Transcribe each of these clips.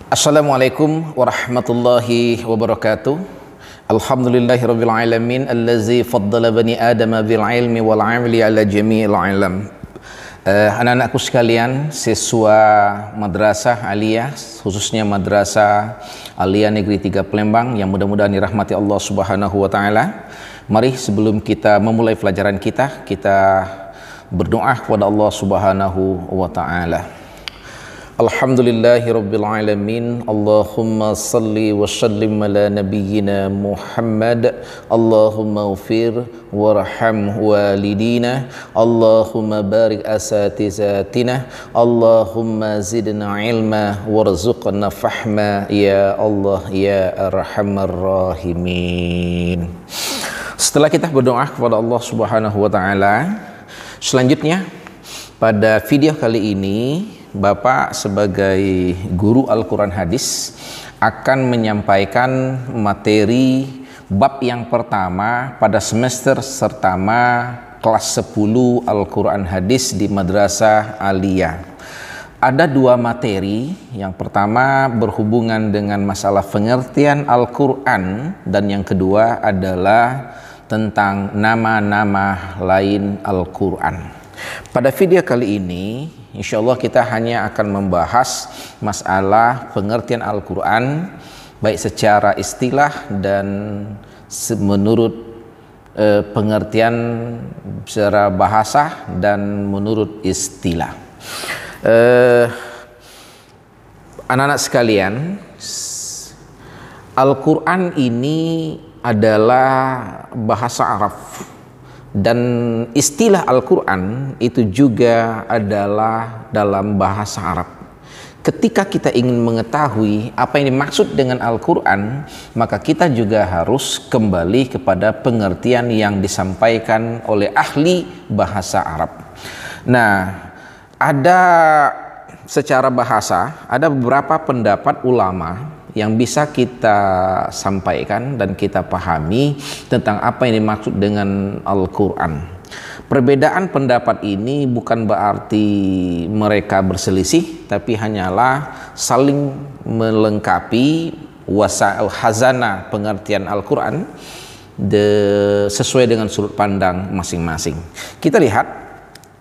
Assalamualaikum warahmatullahi wabarakatuh. Alhamdulillahirabbil alamin allazi faddala bani adama bil ilmi wal amali ala jami'il alam. Anak-anakku sekalian, siswa Madrasah Aliyah, khususnya Madrasah Aliyah Negeri 3 Palembang yang mudah-mudahan dirahmati Allah Subhanahu wa taala. Mari sebelum kita memulai pelajaran kita berdoa kepada Allah Subhanahu wa taala. Alhamdulillahirabbil alamin. Allahumma salli wa sallim ala nabiyyina Muhammad. Allahumma ighfir warham walidina. Allahumma barik asatizatina. Allahumma zidna ilma warzuqna fahma ya Allah ya arhamar rahimin. Setelah kita berdoa kepada Allah Subhanahu wa taala, selanjutnya pada video kali ini Bapak sebagai guru Al-Quran Hadis akan menyampaikan materi bab yang pertama pada semester pertama kelas 10 Al-Quran Hadis di Madrasah Aliyah. Ada dua materi, yang pertama berhubungan dengan masalah pengertian Al-Quran dan yang kedua adalah tentang nama-nama lain Al-Quran. Pada video kali ini insyaallah kita hanya akan membahas masalah pengertian Al-Quran baik secara istilah dan menurut pengertian secara bahasa dan menurut istilah. Anak-anak sekalian, Al-Quran ini adalah bahasa Arab dan istilah Al-Quran itu juga adalah dalam bahasa Arab. Ketika kita ingin mengetahui apa yang dimaksud dengan Al-Quran, maka kita juga harus kembali kepada pengertian yang disampaikan oleh ahli bahasa Arab. Nah, ada secara bahasa, ada beberapa pendapat ulama yang bisa kita sampaikan dan kita pahami tentang apa yang dimaksud dengan Al-Quran. Perbedaan pendapat ini bukan berarti mereka berselisih, tapi hanyalah saling melengkapi hazana pengertian Al-Quran sesuai dengan sudut pandang masing-masing. Kita lihat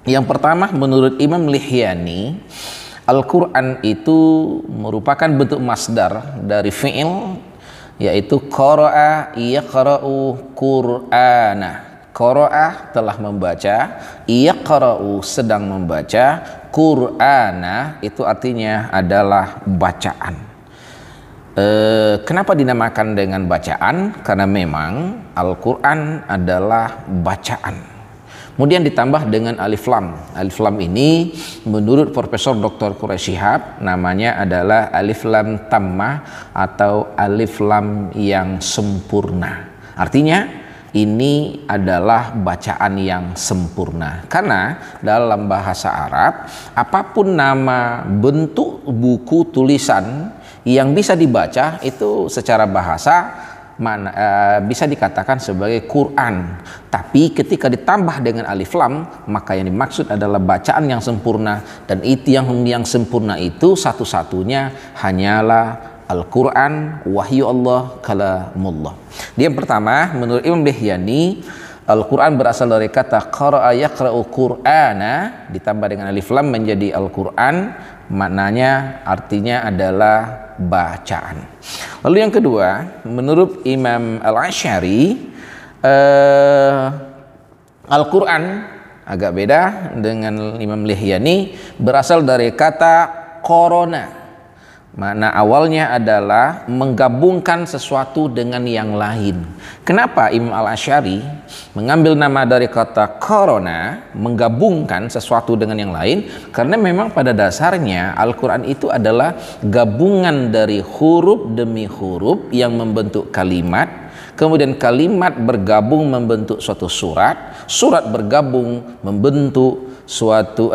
yang pertama, menurut Imam Lihyani, Al-Quran itu merupakan bentuk masdar dari fi'il, yaitu qara'a yaqra'u qur'ana. Qara'a telah membaca, yaqra'u sedang membaca, qur'ana itu artinya adalah bacaan. Kenapa dinamakan dengan bacaan? Karena memang Al-Quran adalah bacaan. Kemudian ditambah dengan alif lam. Alif lam ini menurut Profesor Dr. Quraisy Shihab namanya adalah alif lam tammah atau alif lam yang sempurna. Artinya ini adalah bacaan yang sempurna. Karena dalam bahasa Arab, apapun nama bentuk buku tulisan yang bisa dibaca itu secara bahasa bisa dikatakan sebagai Quran. Tapi ketika ditambah dengan alif lam, maka yang dimaksud adalah bacaan yang sempurna, dan itu yang sempurna itu satu-satunya hanyalah Al-Quran, wahyu Allah, kalamullah. Yang pertama, menurut Imam Lihyani, Al-Quran berasal dari kata qara'a yaqra'u qur'ana ditambah dengan alif lam menjadi Al-Quran, maknanya artinya adalah bacaan. Lalu yang kedua, menurut Imam Al-Asy'ari, Al-Quran agak beda dengan Imam Lihyani, berasal dari kata korona. Makna awalnya adalah menggabungkan sesuatu dengan yang lain. Kenapa Imam Al-Asy'ari mengambil nama dari kata korona, menggabungkan sesuatu dengan yang lain? Karena memang pada dasarnya Al-Quran itu adalah gabungan dari huruf demi huruf yang membentuk kalimat. Kemudian kalimat bergabung membentuk suatu surat, surat bergabung membentuk suatu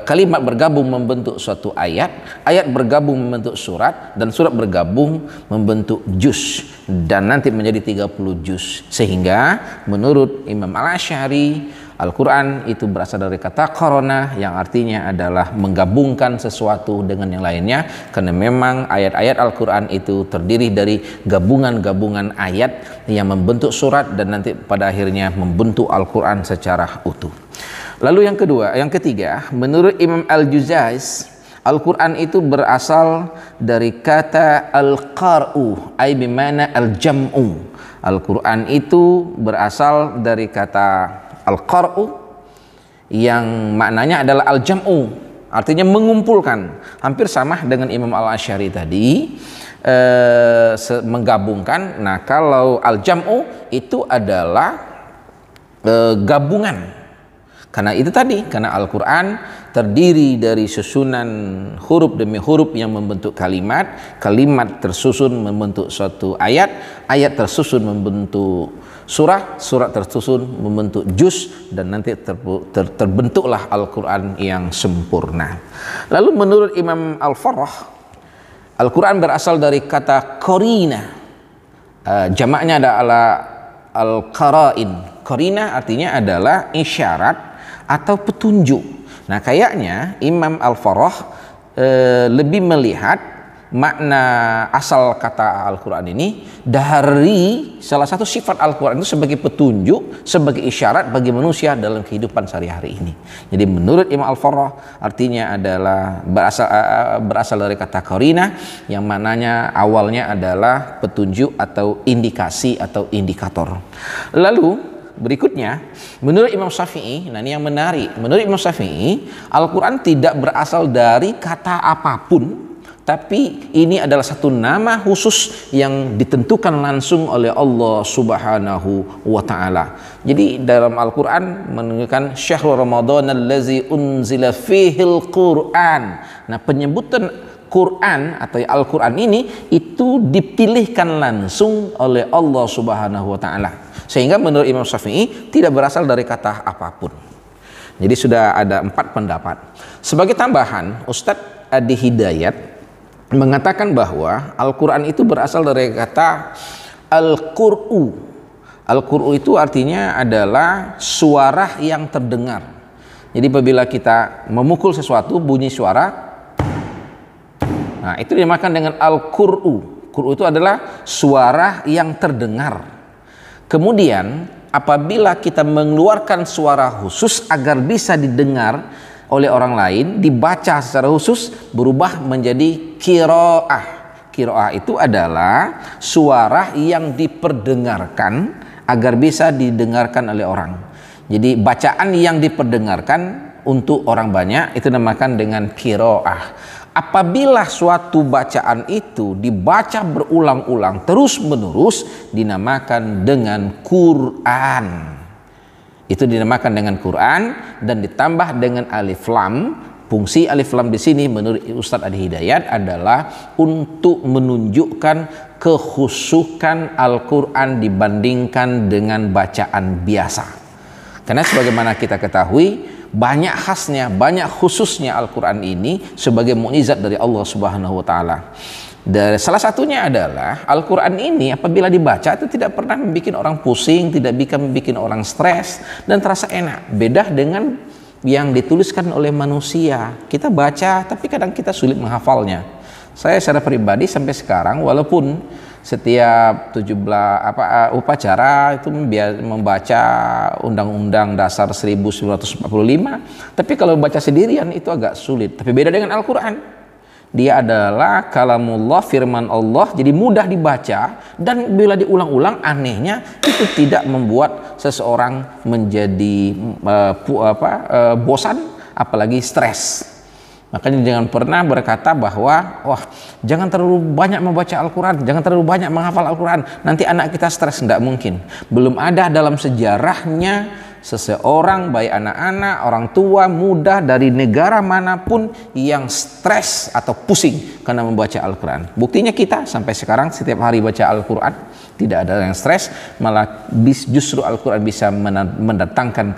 kalimat bergabung membentuk suatu ayat, ayat bergabung membentuk surat, dan surat bergabung membentuk juz, dan nanti menjadi 30 juz. Sehingga menurut Imam Al-Asy'ari, Al-Quran itu berasal dari kata qarana yang artinya adalah menggabungkan sesuatu dengan yang lainnya, karena memang ayat-ayat Al-Quran itu terdiri dari gabungan-gabungan ayat yang membentuk surat dan nanti pada akhirnya membentuk Al-Quran secara utuh. Lalu yang ketiga, menurut Imam Al-Juzais, Al-Quran itu berasal dari kata al-qar'u, ay bimana al-jam'u. Al-Quran itu berasal dari kata al-qar'u yang maknanya adalah al-jam'u, artinya mengumpulkan. Hampir sama dengan Imam Al-Asy'ari tadi, menggabungkan. Nah, kalau al-jam'u itu adalah gabungan. Karena itu tadi, karena Al-Quran terdiri dari susunan huruf demi huruf yang membentuk kalimat, kalimat tersusun membentuk suatu ayat, ayat tersusun membentuk surah, surah tersusun membentuk juz, dan nanti terbentuklah Al-Quran yang sempurna. Lalu menurut Imam Al-Farrah, Al-Quran berasal dari kata qarina, jamaknya adalah al-qara'in. Qarina artinya adalah isyarat atau petunjuk. Nah, kayaknya Imam Al-Farrah lebih melihat makna asal kata Al-Quran ini dari salah satu sifat Al-Quran itu sebagai petunjuk, sebagai isyarat bagi manusia dalam kehidupan sehari-hari ini. Jadi menurut Imam Al-Farrah artinya adalah berasal dari kata qarina yang maknanya awalnya adalah petunjuk atau indikasi atau indikator. Lalu berikutnya, menurut Imam Syafi'i, nah ini yang menarik, menurut Imam Syafi'i, Al-Quran tidak berasal dari kata apapun, tapi ini adalah satu nama khusus yang ditentukan langsung oleh Allah Subhanahu wa Ta'ala. Jadi dalam Al-Quran menunjukkan syahrul Ramadan allazi unzila fihil Quran. Nah, penyebutan Quran atau Al-Quran ini itu dipilihkan langsung oleh Allah Subhanahu wa Ta'ala, sehingga menurut Imam Syafi'i tidak berasal dari kata apapun. Jadi sudah ada 4 pendapat. Sebagai tambahan, Ustadz Adi Hidayat mengatakan bahwa Al-Quran itu berasal dari kata al-qur'u. Al-qur'u itu artinya adalah suara yang terdengar. Jadi apabila kita memukul sesuatu, bunyi suara, nah itu dinamakan dengan al-qur'u. Qur'u itu adalah suara yang terdengar. Kemudian apabila kita mengeluarkan suara khusus agar bisa didengar oleh orang lain, dibaca secara khusus, berubah menjadi qiraah. Qiraah itu adalah suara yang diperdengarkan agar bisa didengarkan oleh orang. Jadi bacaan yang diperdengarkan untuk orang banyak itu dinamakan dengan qiraah. Apabila suatu bacaan itu dibaca berulang-ulang terus-menerus dinamakan dengan Quran. Itu dinamakan dengan Quran dan ditambah dengan alif lam. Fungsi alif lam di sini menurut Ustadz Adi Hidayat adalah untuk menunjukkan kekhusyukan Al-Quran dibandingkan dengan bacaan biasa. Karena sebagaimana kita ketahui, banyak khasnya, banyak khususnya Al-Quran ini sebagai mukjizat dari Allah Subhanahu wa Ta'ala. Dan salah satunya adalah Al-Quran ini apabila dibaca itu tidak pernah membuat orang pusing, tidak bisa membuat orang stres dan terasa enak. Beda dengan yang dituliskan oleh manusia. Kita baca tapi kadang kita sulit menghafalnya. Saya secara pribadi sampai sekarang walaupun setiap upacara itu membaca Undang-Undang Dasar 1945, tapi kalau baca sendirian itu agak sulit. Tapi beda dengan Al-Quran, dia adalah kalamullah, firman Allah, jadi mudah dibaca dan bila diulang-ulang anehnya itu tidak membuat seseorang menjadi bosan apalagi stres. Makanya jangan pernah berkata bahwa jangan terlalu banyak membaca Al-Quran, jangan terlalu banyak menghafal Al-Quran, nanti anak kita stres. Tidak mungkin. Belum ada dalam sejarahnya seseorang, baik anak-anak, orang tua, muda dari negara manapun yang stres atau pusing karena membaca Al-Quran. Buktinya kita sampai sekarang setiap hari baca Al-Quran tidak ada yang stres, malah justru Al-Quran bisa mendatangkan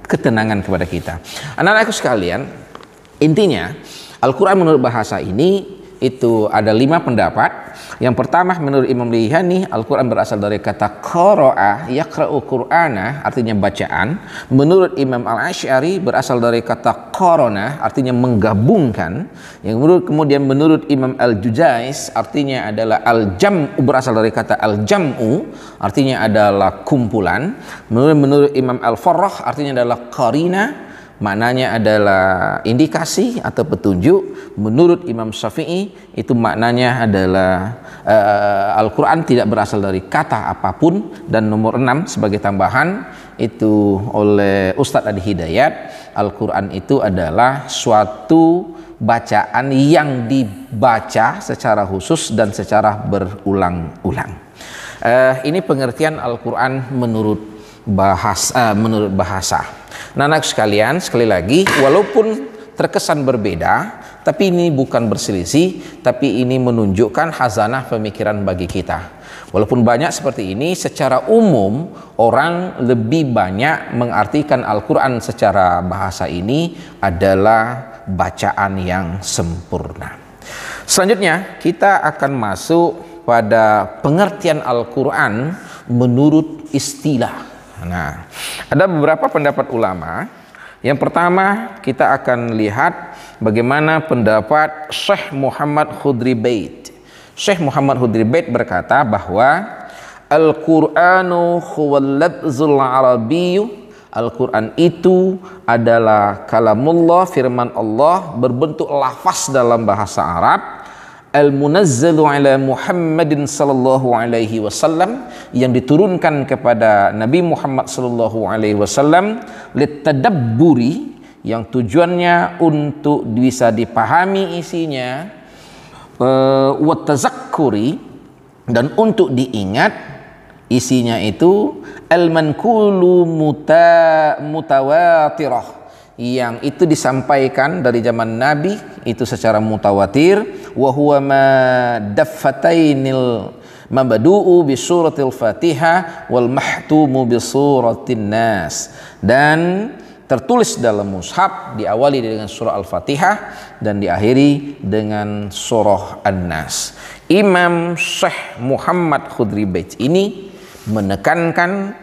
ketenangan kepada kita. Anak-anakku sekalian, intinya Al-Quran menurut bahasa ini itu ada 5 pendapat. Yang pertama, menurut Imam Rayhani, Al-Quran berasal dari kata qara'a yaqra'u qur'ana, artinya bacaan. Menurut Imam Al-Asy'ari berasal dari kata qarana, artinya menggabungkan. Yang kemudian menurut Imam Al-Juzais artinya adalah al-jam'u, berasal dari kata al-jam'u, artinya adalah kumpulan. Menurut Imam Al-Farrah artinya adalah qarina, maknanya adalah indikasi atau petunjuk. Menurut Imam Syafi'i itu maknanya adalah Al-Quran tidak berasal dari kata apapun. Dan nomor 6 sebagai tambahan itu oleh Ustadz Adi Hidayat, Al-Quran itu adalah suatu bacaan yang dibaca secara khusus dan secara berulang-ulang. Ini pengertian Al-Quran menurut bahasa. Nah, anak sekalian, sekali lagi, walaupun terkesan berbeda, tapi ini bukan berselisih, tapi ini menunjukkan khazanah pemikiran bagi kita. Walaupun banyak seperti ini, secara umum orang lebih banyak mengartikan Al-Quran secara bahasa ini adalah bacaan yang sempurna. Selanjutnya kita akan masuk pada pengertian Al-Quran menurut istilah. Nah, ada beberapa pendapat ulama. Yang pertama, kita akan lihat bagaimana pendapat Syekh Muhammad Khudri Bait. Syekh Muhammad Khudri Bait berkata bahwa Al-Qur'anu huwal lafzul arabiyyu, Al-Quran itu adalah kalamullah, firman Allah berbentuk lafaz dalam bahasa Arab. Al-munazzalu ala Muhammadin sallallahu alaihi wasallam, yang diturunkan kepada Nabi Muhammad sallallahu alaihi wasallam, litadabburi, yang tujuannya untuk bisa dipahami isinya, wa tazakkuri, dan untuk diingat isinya itu, al-manqulu mutawatirah, yang itu disampaikan dari zaman Nabi itu secara mutawatir. Wa huwa ma daffatainil mabdu'u bi suratil Fatihah wal mahtumu bi suratin Nas, dan tertulis dalam mushaf diawali dengan surah Al-Fatihah dan diakhiri dengan surah An-Nas. Imam Syekh Muhammad Khudri Bait ini menekankan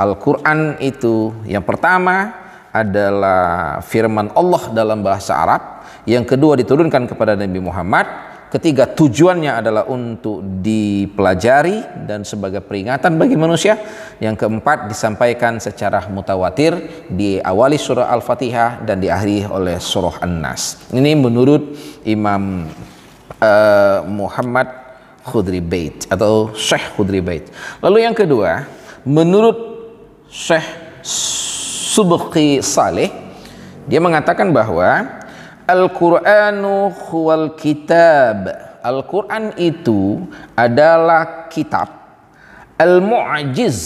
Al-Quran itu yang pertama adalah firman Allah dalam bahasa Arab, yang kedua diturunkan kepada Nabi Muhammad, ketiga tujuannya adalah untuk dipelajari dan sebagai peringatan bagi manusia, yang keempat disampaikan secara mutawatir, diawali surah Al-Fatihah dan diakhiri oleh surah An-Nas. Ini menurut Imam Muhammad Khudri Bait atau Syekh Khudri Bait. Lalu yang kedua, menurut Syekh Subqi Saleh, dia mengatakan bahwa Al-Qur'anu huwal kitab, Al-Quran itu adalah kitab, al-mu'jiz,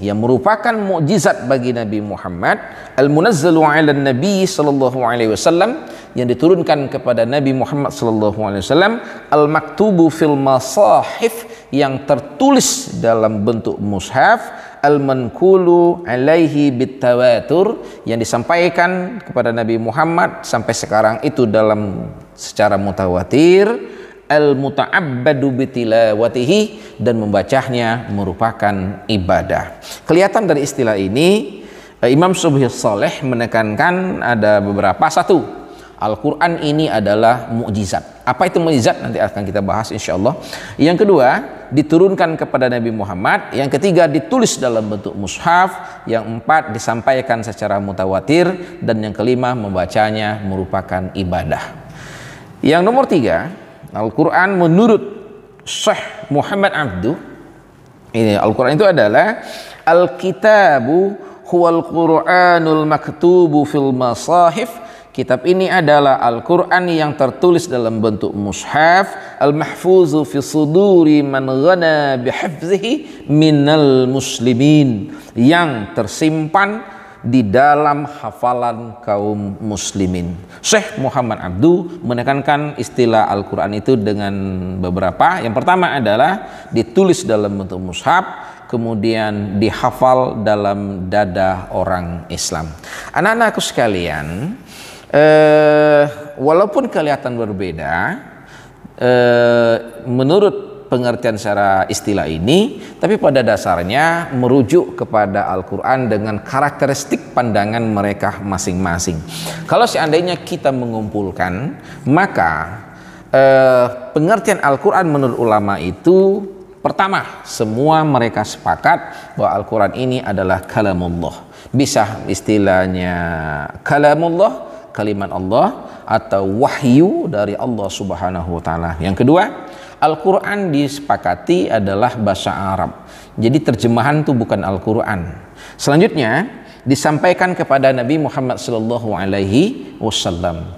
yang merupakan mukjizat bagi Nabi Muhammad, al-munazzalu 'ala Nabi sallallahu alaihi wasallam, yang diturunkan kepada Nabi Muhammad sallallahu alaihi wasallam, al-maktubu fil masahif, yang tertulis dalam bentuk mushaf, al-manqulu alaihi bitawatur, yang disampaikan kepada Nabi Muhammad sampai sekarang itu dalam secara mutawatir, al-muta'abbadu bitilawatihi, dan membacanya merupakan ibadah. Kelihatan dari istilah ini, Imam Subhi Saleh menekankan ada beberapa. Satu, Al-Quran ini adalah mukjizat. Apa itu mukjizat? Nanti akan kita bahas insyaallah. Yang kedua, diturunkan kepada Nabi Muhammad. Yang ketiga, ditulis dalam bentuk mushaf. Yang empat, disampaikan secara mutawatir. Dan yang kelima, membacanya merupakan ibadah. Yang nomor tiga, Al-Quran menurut Syekh Muhammad Abduh, ini Al-Quran itu adalah Al-Kitabu huwal Qur'anul maktubu fil masahif. Kitab ini adalah Al-Quran yang tertulis dalam bentuk mushaf, al-mahfuzu fi suduri man ghana bihifzihi minal muslimin, yang tersimpan di dalam hafalan kaum muslimin. Syekh Muhammad Abduh menekankan istilah Al-Quran itu dengan beberapa. Yang pertama adalah ditulis dalam bentuk mushaf, kemudian dihafal dalam dada orang Islam. Anak-anakku sekalian, walaupun kelihatan berbeda, menurut pengertian secara istilah ini, tapi pada dasarnya merujuk kepada Al-Quran dengan karakteristik pandangan mereka masing-masing. Kalau seandainya kita mengumpulkan, maka pengertian Al-Quran menurut ulama itu, pertama, semua mereka sepakat bahwa Al-Quran ini adalah kalamullah. Bisa istilahnya kalamullah, kalimat Allah, atau wahyu dari Allah Subhanahu wa taala. Yang kedua, Al-Quran disepakati adalah bahasa Arab. Jadi terjemahan itu bukan Al-Quran. Selanjutnya disampaikan kepada Nabi Muhammad SAW.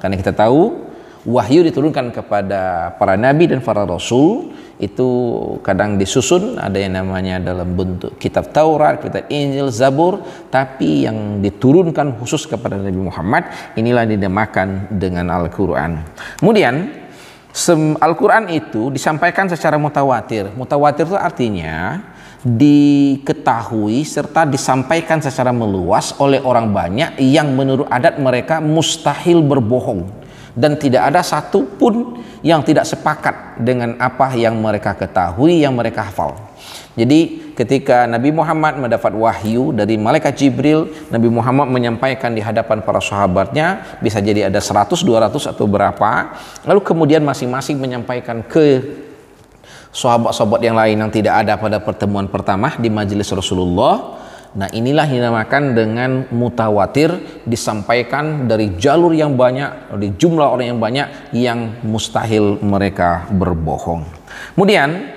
Karena kita tahu wahyu diturunkan kepada para nabi dan para rasul, itu kadang disusun, ada yang namanya dalam bentuk kitab Taurat, kitab Injil, Zabur, tapi yang diturunkan khusus kepada Nabi Muhammad inilah dinamakan dengan Al-Quran. Kemudian Al-Quran itu disampaikan secara mutawatir. Mutawatir itu artinya diketahui serta disampaikan secara meluas oleh orang banyak yang menurut adat mereka mustahil berbohong. Dan tidak ada satupun yang tidak sepakat dengan apa yang mereka ketahui, yang mereka hafal. Jadi ketika Nabi Muhammad mendapat wahyu dari malaikat Jibril, Nabi Muhammad menyampaikan di hadapan para sahabatnya, bisa jadi ada 100, 200 atau berapa, lalu kemudian masing-masing menyampaikan ke sahabat-sahabat yang lain yang tidak ada pada pertemuan pertama di majelis Rasulullah. Nah, inilah dinamakan dengan mutawatir, disampaikan dari jalur yang banyak, dari jumlah orang yang banyak, yang mustahil mereka berbohong. Kemudian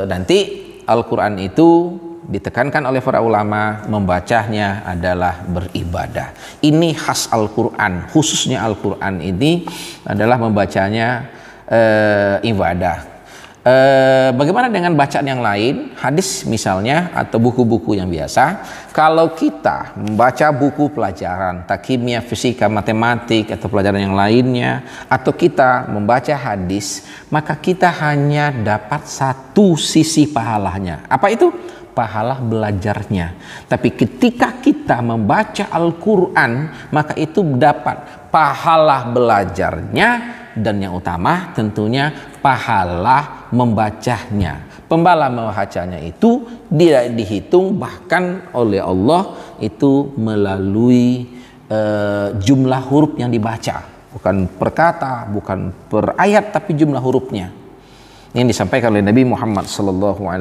nanti Al-Quran itu ditekankan oleh para ulama, membacanya adalah beribadah. Ini khas Al-Quran, khususnya Al-Quran ini adalah membacanya ibadah. Bagaimana dengan bacaan yang lain, hadis misalnya, atau buku-buku yang biasa? Kalau kita membaca buku pelajaran kimia, fisika, matematik, atau pelajaran yang lainnya, atau kita membaca hadis, maka kita hanya dapat satu sisi pahalanya. Apa itu? Pahala belajarnya. Tapi ketika kita membaca Al-Quran, maka itu dapat pahala belajarnya, dan yang utama tentunya pahala membacanya. Pahala membacanya itu tidak dihitung bahkan oleh Allah itu melalui jumlah huruf yang dibaca, bukan per kata, bukan per ayat, tapi jumlah hurufnya yang disampaikan oleh Nabi Muhammad SAW.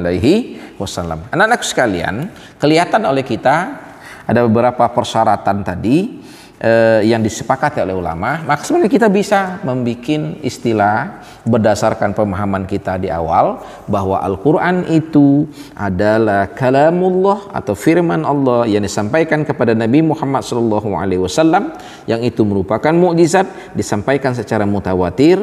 Anak-anak sekalian, kelihatan oleh kita ada beberapa persyaratan tadi yang disepakati oleh ulama. Maka sebenarnya kita bisa membuat istilah berdasarkan pemahaman kita di awal bahwa Al-Quran itu adalah kalamullah atau firman Allah yang disampaikan kepada Nabi Muhammad SAW, yang itu merupakan mukjizat, disampaikan secara mutawatir,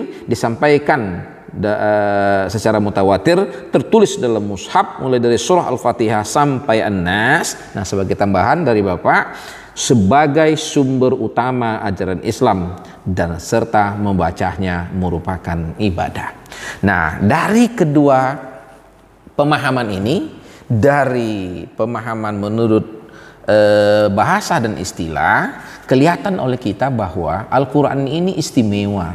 secara mutawatir, tertulis dalam mushaf mulai dari surah Al-Fatihah sampai An-Nas. Nah, sebagai tambahan dari Bapak, sebagai sumber utama ajaran Islam dan serta membacanya merupakan ibadah. Nah, dari kedua pemahaman ini, dari pemahaman menurut bahasa dan istilah, kelihatan oleh kita bahwa Al-Quran ini istimewa.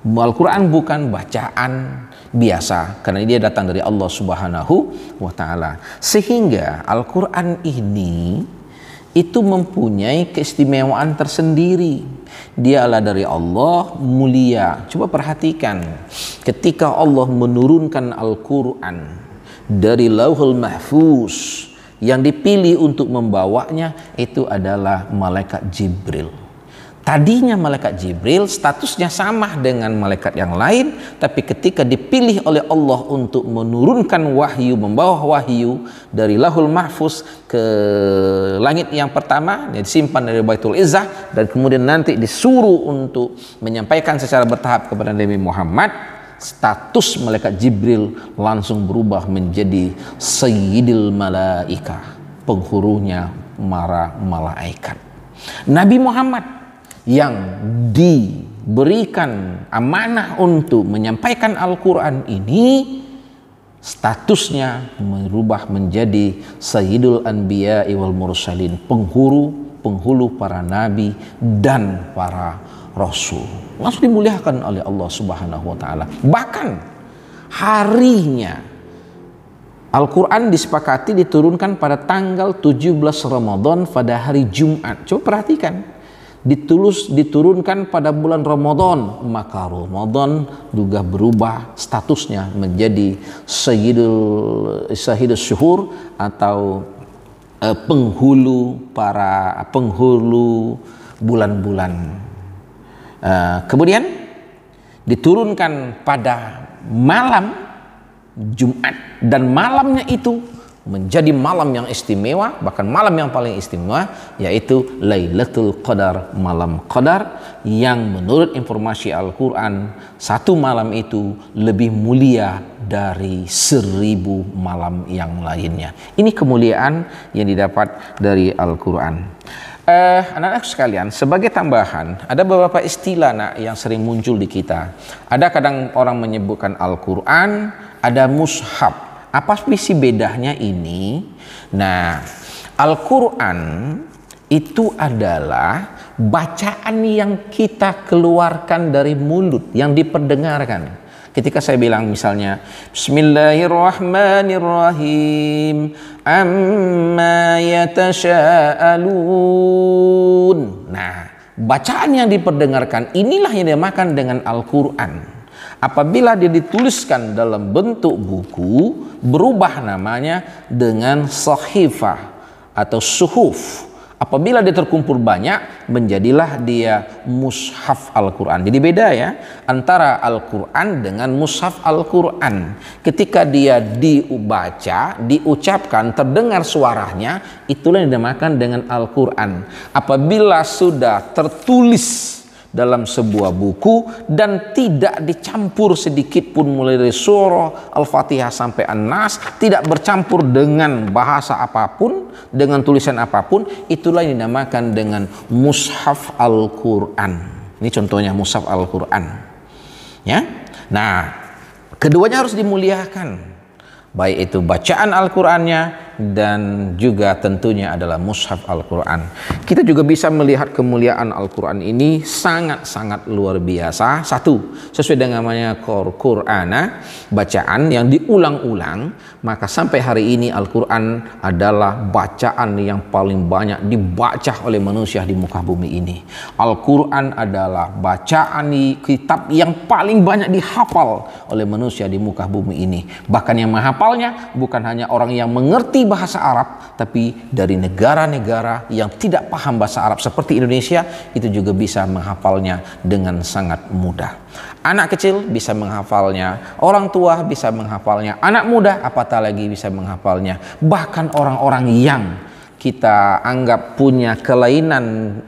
Al-Quran bukan bacaan biasa, karena dia datang dari Allah Subhanahu wa taala. Sehingga Al-Quran ini itu mempunyai keistimewaan tersendiri. Dialah dari Allah, mulia. Coba perhatikan, ketika Allah menurunkan Al-Quran dari Lauhul Mahfuz, yang dipilih untuk membawanya itu adalah malaikat Jibril. Tadinya malaikat Jibril statusnya sama dengan malaikat yang lain, tapi ketika dipilih oleh Allah untuk menurunkan wahyu, membawa wahyu dari Lauhul Mahfuz ke langit yang pertama, yang disimpan dari Baitul Izzah, dan kemudian nanti disuruh untuk menyampaikan secara bertahap kepada Nabi Muhammad, status malaikat Jibril langsung berubah menjadi Sayyidil Malaika, penghurunya para malaikat. Nabi Muhammad yang diberikan amanah untuk menyampaikan Al-Quran ini, statusnya merubah menjadi Sayyidul Anbiya wal Mursalin, penghulu para nabi dan para Rasul. Langsung dimuliakan oleh Allah Subhanahu wa taala. Bahkan harinya Al-Quran disepakati diturunkan pada tanggal 17 Ramadan pada hari Jumat. Coba perhatikan, diturunkan pada bulan Ramadan, maka Ramadan juga berubah statusnya menjadi Sayyidus Syuhur atau penghulu bulan-bulan. Kemudian diturunkan pada malam Jumat, dan malamnya itu menjadi malam yang istimewa, bahkan malam yang paling istimewa, yaitu Lailatul Qadar, malam Qadar, yang menurut informasi Al-Quran satu malam itu lebih mulia dari 1000 malam yang lainnya. Ini kemuliaan yang didapat dari Al-Quran. Anak-anak sekalian, sebagai tambahan, ada beberapa istilah yang sering muncul di kita. Ada kadang orang menyebutkan Al-Quran, ada mushaf. Apa sih bedanya ini? Nah, Al-Quran itu adalah bacaan yang kita keluarkan dari mulut, yang diperdengarkan. Ketika saya bilang misalnya Bismillahirrahmanirrahim amma yatasha'alun. Nah, bacaan yang diperdengarkan inilah yang dinamakan dengan Al-Quran. Apabila dia dituliskan dalam bentuk buku, berubah namanya dengan sahifah atau suhuf. Apabila dia terkumpul banyak, menjadilah dia mushaf Al-Quran. Jadi beda ya antara Al-Quran dengan mushaf Al-Quran. Ketika dia dibaca, diucapkan, terdengar suaranya, itulah yang dinamakan dengan Al-Quran. Apabila sudah tertulis dalam sebuah buku dan tidak dicampur sedikit pun mulai dari surah Al-Fatihah sampai An-Nas, tidak bercampur dengan bahasa apapun, dengan tulisan apapun, itulah yang dinamakan dengan mushaf Al-Quran. Ini contohnya mushaf Al-Quran. Ya. Nah, keduanya harus dimuliakan, baik itu bacaan Al-Qurannya dan juga tentunya adalah mushaf Al-Quran. Kita juga bisa melihat kemuliaan Al-Quran ini sangat-sangat luar biasa. Satu, sesuai dengan namanya Qur'ana, bacaan yang diulang-ulang, maka sampai hari ini Al-Quran adalah bacaan yang paling banyak dibaca oleh manusia di muka bumi ini. Al-Quran adalah bacaan kitab yang paling banyak dihafal oleh manusia di muka bumi ini. Bahkan yang menghafalnya bukan hanya orang yang mengerti bahasa Arab, tapi dari negara-negara yang tidak paham bahasa Arab seperti Indonesia, itu juga bisa menghafalnya dengan sangat mudah. Anak kecil bisa menghafalnya, orang tua bisa menghafalnya, anak muda apatah lagi bisa menghafalnya. Bahkan orang-orang yang kita anggap punya kelainan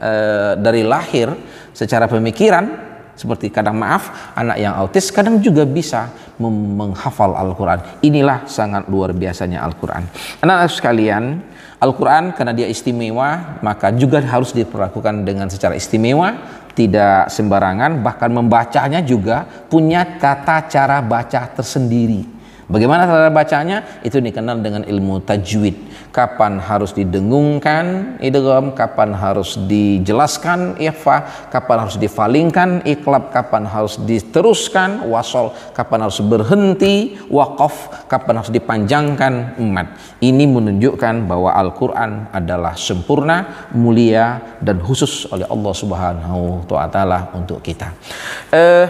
dari lahir secara pemikiran, seperti kadang anak yang autis kadang juga bisa menghafal Al-Quran. Inilah sangat luar biasanya Al-Quran. Anak-anak sekalian, Al-Quran karena dia istimewa, maka juga harus diperlakukan dengan secara istimewa, tidak sembarangan. Bahkan membacanya juga punya tata cara baca tersendiri. Bagaimana cara bacanya? Itu dikenal dengan ilmu tajwid. Kapan harus didengungkan idgham, kapan harus dijelaskan ikhfa, kapan harus difalingkan iqlab, kapan harus diteruskan wasol, kapan harus berhenti waqaf, kapan harus dipanjangkan emad. Ini menunjukkan bahwa Al-Quran adalah sempurna, mulia, dan khusus oleh Allah Subhanahu wa Ta'ala untuk kita.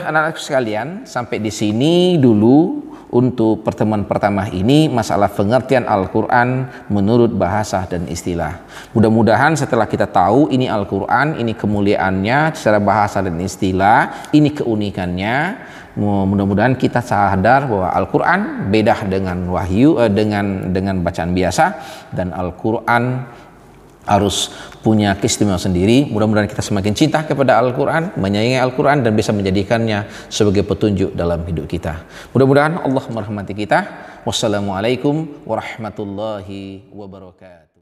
Anak-anak sekalian, sampai di sini dulu untuk pertemuan pertama ini, masalah pengertian Al-Quran menurut bahasa dan istilah. Mudah-mudahan setelah kita tahu ini Al-Quran, ini kemuliaannya secara bahasa dan istilah, ini keunikannya, mudah-mudahan kita sadar bahwa Al-Quran beda dengan wahyu, dengan bacaan biasa, dan Al-Quran harus punya keistimewaan sendiri. Mudah-mudahan kita semakin cinta kepada Al-Quran, menyayangi Al-Quran, dan bisa menjadikannya sebagai petunjuk dalam hidup kita. Mudah-mudahan Allah merahmati kita. Wassalamualaikum warahmatullahi wabarakatuh.